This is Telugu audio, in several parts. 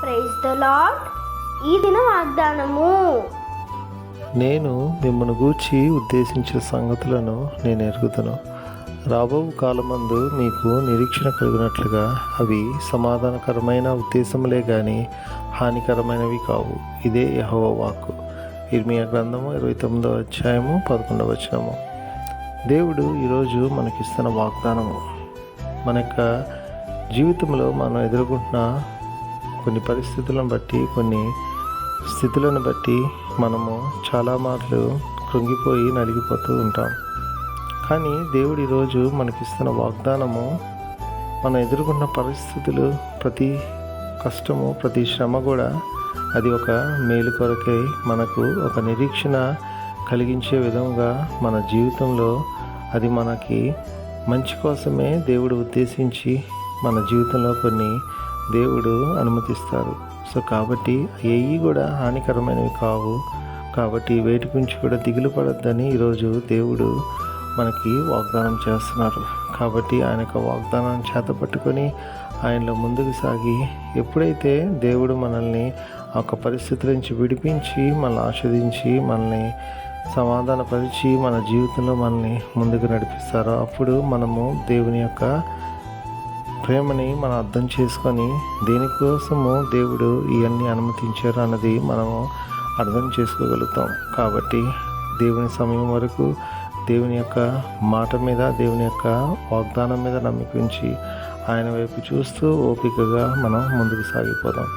Praise the lord. ఈ దిన వాగ్దానము. నేను మిమ్మల్ని గూర్చి ఉద్దేశించిన సంగతులను నేను ఎరుగుదును. రాబో కాలమందు మీకు నిరీక్షణ కలిగినట్లుగా అవి సమాధానకరమైన ఉద్దేశములే గాని హానికరమైనవి కావు. ఇదే యెహోవా వాక్కు. ఇర్మియా గ్రంథము 29వ అధ్యాయము 11వ వచనము. దేవుడు ఈరోజు మనకిస్తున్న వాగ్దానము. మన యొక్క జీవితంలో మనం ఎదుర్కొంటున్న కొన్ని పరిస్థితులను బట్టి, కొన్ని స్థితులను బట్టి మనము చాలా మార్లు కృంగిపోయి నలిగిపోతూ ఉంటాం. కానీ దేవుడు ఈరోజు మనకిస్తున్న వాగ్దానము, మనం ఎదుర్కొన్న పరిస్థితులు, ప్రతి కష్టము, ప్రతి శ్రమ కూడా అది ఒక మేలు కొరకై మనకు ఒక నిరీక్షణ కలిగించే విధంగా మన జీవితంలో అది మనకి మంచి కోసమే దేవుడు ఉద్దేశించి మన జీవితంలో కొన్ని దేవుడు అనుమతిస్తారు. సో కాబట్టి ఏవి కూడా హానికరమైనవి కావు. కాబట్టి వేటి గురించి కూడా దిగులు పడొద్దని ఈరోజు దేవుడు మనకి వాగ్దానం చేస్తున్నారు. కాబట్టి ఆయన యొక్క వాగ్దానాన్ని చేతపట్టుకొని ఆయనలో ముందుకు సాగి, ఎప్పుడైతే దేవుడు మనల్ని ఆ యొక్క పరిస్థితుల నుంచి విడిపించి, మనల్ని ఆస్వాదించి, మనల్ని సమాధానపరిచి, మన జీవితంలో మనల్ని ముందుకు నడిపిస్తారో అప్పుడు మనము దేవుని యొక్క ప్రేమని మనం అర్థం చేసుకొని, దేనికోసము దేవుడు ఇవన్నీ అనుమతించారు అన్నది మనము అర్థం చేసుకోగలుగుతాం. కాబట్టి దేవుని సమయం వరకు దేవుని యొక్క మాట మీద, దేవుని యొక్క వాగ్దానం మీద నమ్మిక ఉంచి ఆయన వైపు చూస్తూ ఓపికగా మనం ముందుకు సాగిపోదాం.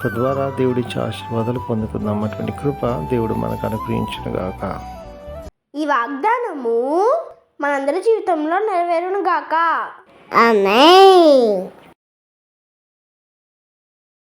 తద్వారా దేవుడిచ్చే ఆశీర్వాదాలు పొందుకుందాం. అటువంటి కృప దేవుడు మనకు అనుగ్రహించునుగాక. ఈ వాగ్దానము మనందరి జీవితంలో నెరవేరును గాక. ఆమేన్.